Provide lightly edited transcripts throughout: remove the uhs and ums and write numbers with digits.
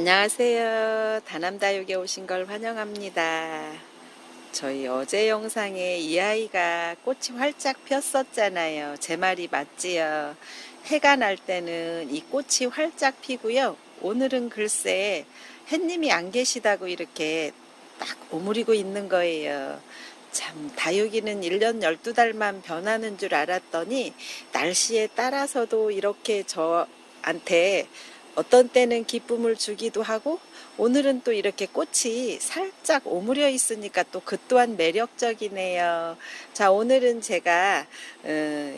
안녕하세요. 다남다육에 오신 걸 환영합니다. 저희 어제 영상에 이 아이가 꽃이 활짝 폈었잖아요. 제 말이 맞지요? 해가 날 때는 이 꽃이 활짝 피고요. 오늘은 글쎄 햇님이 안 계시다고 이렇게 딱 오므리고 있는 거예요. 참 다육이는 1년 12달만 변하는 줄 알았더니 날씨에 따라서도 이렇게 저한테 어떤 때는 기쁨을 주기도 하고 오늘은 또 이렇게 꽃이 살짝 오므려 있으니까 또 그 또한 매력적이네요. 자, 오늘은 제가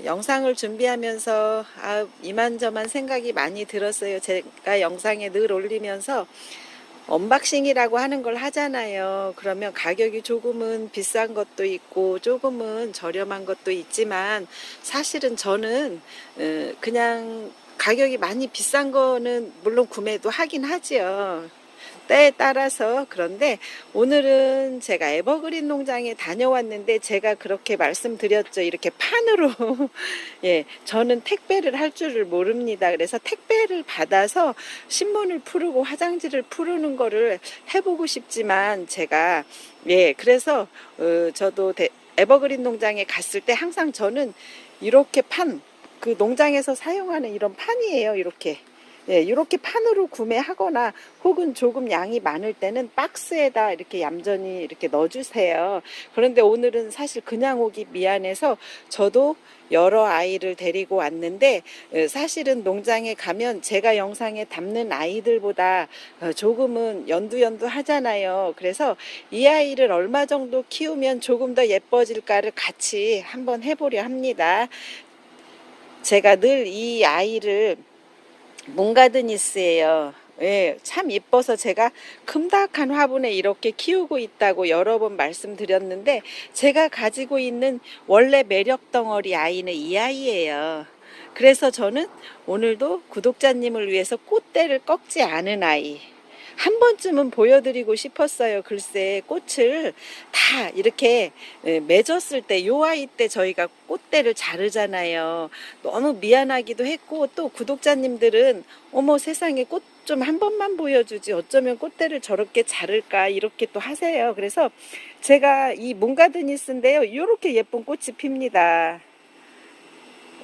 영상을 준비하면서 이만저만 생각이 많이 들었어요. 제가 영상에 늘 올리면서 언박싱이라고 하는 걸 하잖아요. 그러면 가격이 조금은 비싼 것도 있고 조금은 저렴한 것도 있지만 사실은 저는 그냥 가격이 많이 비싼 거는 물론 구매도 하긴 하지요. 때에 따라서. 그런데 오늘은 제가 에버그린 농장에 다녀왔는데 제가 그렇게 말씀드렸죠. 이렇게 판으로 예, 저는 택배를 할 줄을 모릅니다. 그래서 택배를 받아서 신문을 풀고 화장지를 푸르는 거를 해보고 싶지만 제가 그래서 저도 에버그린 농장에 갔을 때 항상 저는 이렇게 그 농장에서 사용하는 이런 판이에요. 이렇게 판으로 구매하거나 혹은 조금 양이 많을 때는 박스에다 이렇게 얌전히 이렇게 넣어주세요. 그런데 오늘은 사실 그냥 오기 미안해서 저도 여러 아이를 데리고 왔는데 사실은 농장에 가면 제가 영상에 담는 아이들보다 조금은 연두연두 하잖아요. 그래서 이 아이를 얼마 정도 키우면 조금 더 예뻐질까를 같이 한번 해보려 합니다. 제가 늘 이 아이를 몽가드니스예요. 예, 참 이뻐서 제가 큼닥한 화분에 이렇게 키우고 있다고 여러 번 말씀드렸는데 제가 가지고 있는 원래 매력 덩어리 아이는 이 아이예요. 그래서 저는 오늘도 구독자님을 위해서 꽃대를 꺾지 않은 아이 한 번쯤은 보여드리고 싶었어요. 글쎄 꽃을 다 이렇게 맺었을 때 요 아이 때 저희가 꽃대를 자르잖아요. 너무 미안하기도 했고 또 구독자님들은 어머 세상에 꽃 좀 한 번만 보여주지 어쩌면 꽃대를 저렇게 자를까 이렇게 또 하세요. 그래서 제가 이 몽가드니스인데요. 이렇게 예쁜 꽃이 핍니다.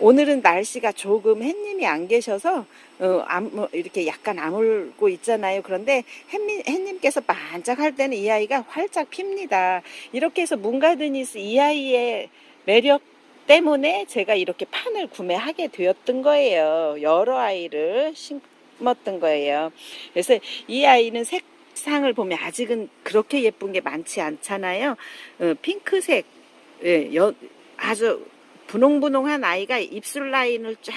오늘은 날씨가 조금 햇님이 안 계셔서 이렇게 약간 아물고 있잖아요. 그런데 햇님께서 반짝할 때는 이 아이가 활짝 핍니다. 이렇게 해서 몽가드니스 이 아이의 매력 때문에 제가 이렇게 판을 구매하게 되었던 거예요. 여러 아이를 심었던 거예요. 그래서 이 아이는 색상을 보면 아직은 그렇게 예쁜 게 많지 않잖아요. 핑크색, 아주 분홍분홍한 아이가 입술 라인을 쫙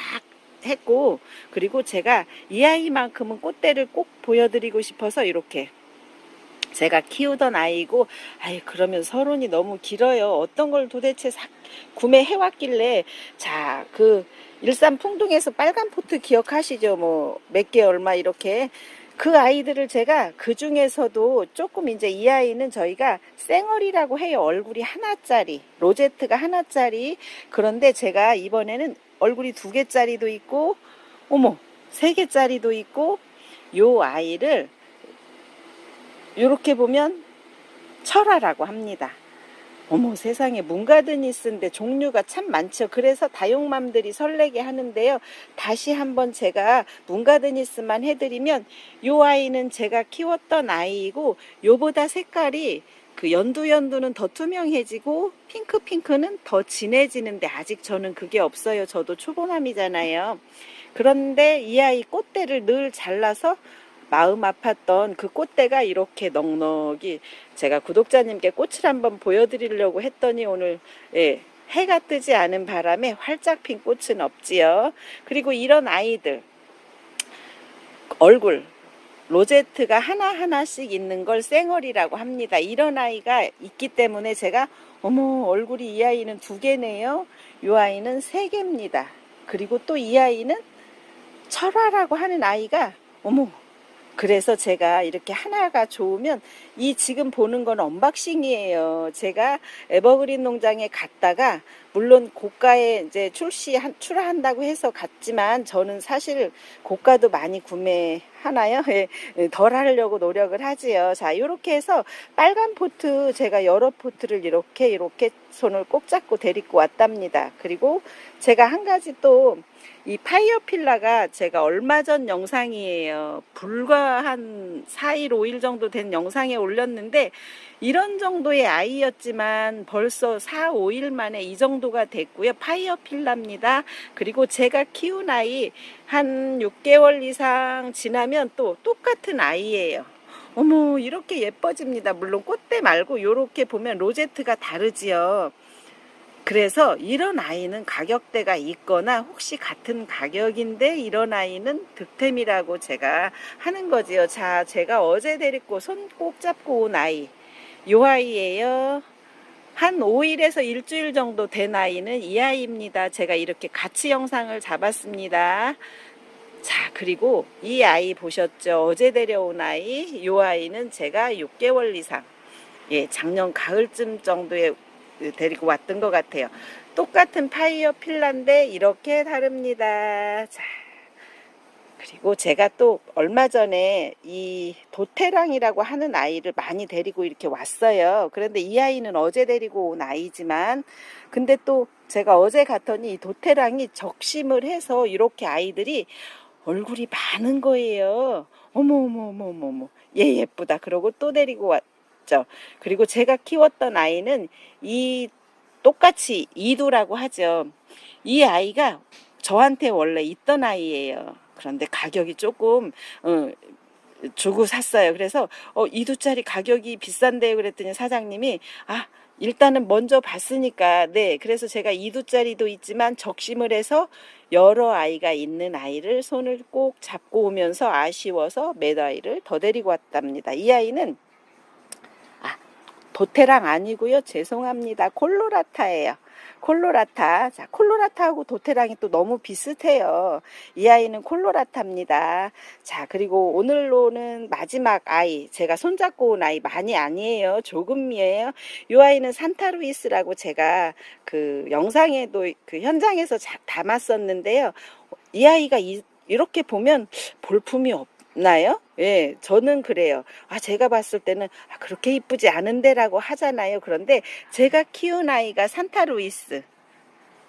했고, 그리고 제가 이 아이만큼은 꽃대를 꼭 보여드리고 싶어서 이렇게 제가 키우던 아이고, 그러면 서론이 너무 길어요. 어떤 걸 도대체 구매해왔길래. 자, 일산풍둥에서 빨간 포트 기억하시죠? 뭐 몇 개 얼마 이렇게 그 아이들을 제가 그 중에서도 조금 이제 이 아이는 저희가 쌩얼이라고 해요. 얼굴이 하나짜리, 로제트가 하나짜리. 그런데 제가 이번에는 얼굴이 2개짜리도 있고, 어머, 3개짜리도 있고, 요 아이를 이렇게 보면 철화라고 합니다. 어머 세상에 몽가드니스인데 종류가 참 많죠. 그래서 다육맘들이 설레게 하는데요. 다시 한번 제가 몽가드니스만 해드리면 요 아이는 제가 키웠던 아이이고 요보다 색깔이 연두는 더 투명해지고 핑크는 더 진해지는데 아직 저는 그게 없어요. 저도 초보남이잖아요. 그런데 이 아이 꽃대를 늘 잘라서 마음 아팠던 그 꽃대가 이렇게 넉넉히 제가 구독자님께 꽃을 한번 보여드리려고 했더니 오늘 해가 뜨지 않은 바람에 활짝 핀 꽃은 없지요. 그리고 이런 아이들 얼굴 로제트가 하나하나씩 있는 걸 쌩얼이라고 합니다. 이런 아이가 있기 때문에 제가 어머 얼굴이 이 아이는 2개네요. 이 아이는 3개입니다. 그리고 또 이 아이는 철화라고 하는 아이가 어머 그래서 제가 이렇게 하나가 좋으면 지금 보는 건 언박싱이에요. 제가 에버그린 농장에 갔다가 물론 고가에 이제 출하한다고 해서 갔지만 저는 사실 고가도 많이 구매하나요? 예, 덜 하려고 노력을 하지요. 자, 이렇게 해서 빨간 포트 제가 여러 포트를 이렇게 손을 꼭 잡고 데리고 왔답니다. 그리고 제가 한 가지 또 이 파이어필라가 제가 얼마 전 영상이에요. 불과 한 4일, 5일 정도 된 영상에 올렸는데 이런 정도의 아이였지만 벌써 4, 5일 만에 이 정도가 됐고요. 파이어필라입니다. 그리고 제가 키운 아이 한 6개월 이상 지나면 또 똑같은 아이예요. 어머, 이렇게 예뻐집니다. 물론 꽃대 말고 이렇게 보면 로제트가 다르지요. 그래서 이런 아이는 가격대가 있거나 혹시 같은 가격인데 이런 아이는 득템이라고 제가 하는 거지요. 자, 제가 어제 데리고 손 꼭 잡고 온 아이, 요 아이예요. 한 5일에서 일주일 정도 된 아이는 이 아이입니다. 제가 이렇게 같이 영상을 잡았습니다. 자, 그리고 이 아이 보셨죠? 어제 데려온 아이, 요 아이는 제가 6개월 이상, 예, 작년 가을쯤 정도에 데리고 왔던 것 같아요. 똑같은 파이어필라인데 이렇게 다릅니다. 자, 그리고 제가 또 얼마 전에 이 도테랑이라고 하는 아이를 많이 데리고 이렇게 왔어요. 그런데 이 아이는 어제 데리고 온 아이지만 근데 또 제가 어제 갔더니 이 도테랑이 적심을 해서 이렇게 아이들이 얼굴이 많은 거예요. 어머 어머 어머 어머 어머, 얘 예쁘다. 그러고 또 데리고 왔죠. 그리고 제가 키웠던 아이는 이 똑같이 이두라고 하죠. 이 아이가 저한테 원래 있던 아이예요. 그런데 가격이 조금 주고 샀어요. 그래서 2두짜리 가격이 비싼데요. 그랬더니 사장님이 일단은 먼저 봤으니까 네, 그래서 제가 2두짜리도 있지만 적심을 해서 여러 아이가 있는 아이를 손을 꼭 잡고 오면서 아쉬워서 몇 아이를 더 데리고 왔답니다. 이 아이는 도테랑 아니고요. 죄송합니다. 콜로라타예요. 콜로라타. 자, 콜로라타하고 도테랑이 또 너무 비슷해요. 이 아이는 콜로라타입니다. 자, 그리고 오늘로는 마지막 아이. 제가 손잡고 온 아이 많이 아니에요. 조금이에요. 이 아이는 산타루이스라고 제가 그 영상에도 그 현장에서 담았었는데요. 이 아이가 이렇게 보면 볼품이 없나요? 예, 저는 그래요. 제가 봤을 때는 그렇게 이쁘지 않은데라고 하잖아요. 그런데 제가 키운 아이가 산타루이스.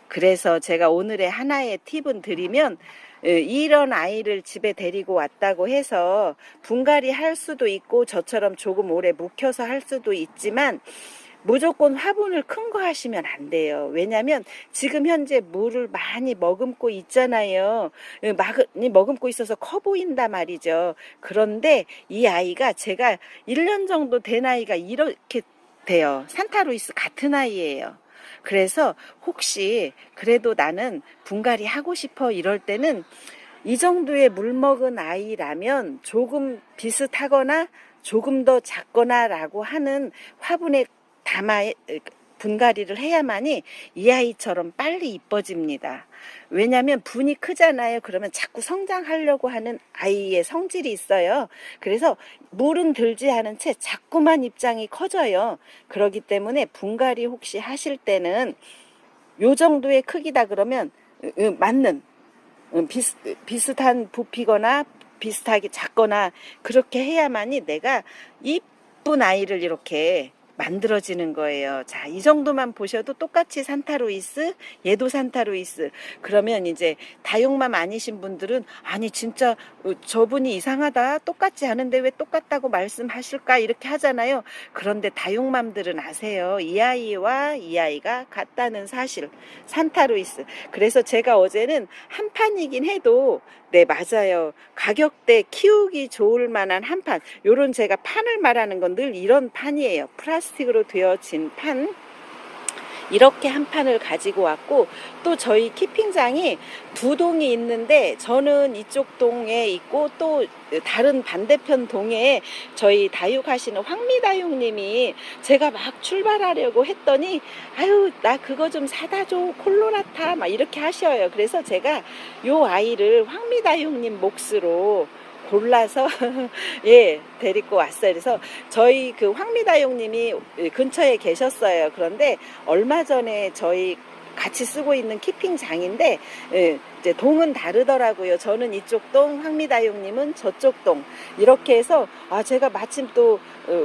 그래서 제가 오늘의 하나의 팁은 드리면 이런 아이를 집에 데리고 왔다고 해서 분갈이 할 수도 있고 저처럼 조금 오래 묵혀서 할 수도 있지만 무조건 화분을 큰 거 하시면 안 돼요. 왜냐하면 지금 현재 물을 많이 머금고 있잖아요. 많이 머금고 있어서 커 보인단 말이죠. 그런데 이 아이가 제가 1년 정도 된 아이가 이렇게 돼요. 산타루이스 같은 아이예요. 그래서 혹시 그래도 나는 분갈이 하고 싶어 이럴 때는 이 정도의 물 먹은 아이라면 조금 비슷하거나 조금 더 작거나 라고 하는 화분에 담아 분갈이를 해야만이 이 아이처럼 빨리 이뻐집니다. 왜냐하면 분이 크잖아요. 그러면 자꾸 성장하려고 하는 아이의 성질이 있어요. 그래서 물은 들지 않은 채 자꾸만 입장이 커져요. 그렇기 때문에 분갈이 혹시 하실 때는 요 정도의 크기다 그러면 맞는 비슷한 부피거나 비슷하게 작거나 그렇게 해야만이 내가 이쁜 아이를 이렇게 만들어지는 거예요. 자, 이 정도만 보셔도 똑같이 산타루이스, 얘도 산타루이스. 그러면 이제 다육맘 아니신 분들은 아니 진짜 저분이 이상하다, 똑같지 않은데 왜 똑같다고 말씀하실까 이렇게 하잖아요. 그런데 다육맘들은 아세요. 이 아이와 이 아이가 같다는 사실. 산타루이스. 그래서 제가 어제는 한 판이긴 해도 네, 맞아요. 가격대 키우기 좋을 만한 한 판. 요런 제가 판을 말하는 건 늘 이런 판이에요. 플라스틱으로 되어진 판. 이렇게 한 판을 가지고 왔고 또 저희 키핑장이 두 동이 있는데 저는 이쪽 동에 있고 또 다른 반대편 동에 저희 다육하시는 황미다육님이 제가 막 출발하려고 했더니 나 그거 좀 사다 줘 콜로라타 막 이렇게 하셔요. 그래서 제가 요 아이를 황미다육님 몫으로 골라서 예, 데리고 왔어요. 그래서 저희 그 황미다용님이 근처에 계셨어요. 그런데 얼마 전에 저희 같이 쓰고 있는 키핑장인데 예, 이제 동은 다르더라고요. 저는 이쪽 동, 황미다용님은 저쪽 동 이렇게 해서 제가 마침 또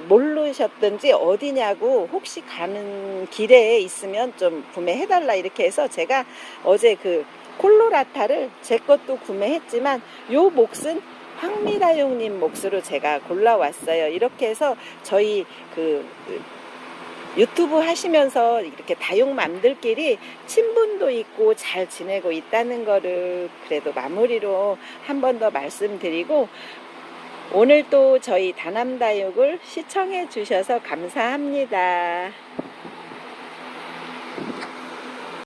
모르셨던지 어디냐고 혹시 가는 길에 있으면 좀 구매해달라 이렇게 해서 제가 어제 그 콜로라타를 제 것도 구매했지만 요 몫은 황미다용님 몫으로 제가 골라왔어요. 이렇게 해서 저희 그 유튜브 하시면서 이렇게 다육맘들끼리 친분도 있고 잘 지내고 있다는 거를 그래도 마무리로 한 번 더 말씀드리고, 오늘 또 저희 다남다육을 시청해 주셔서 감사합니다.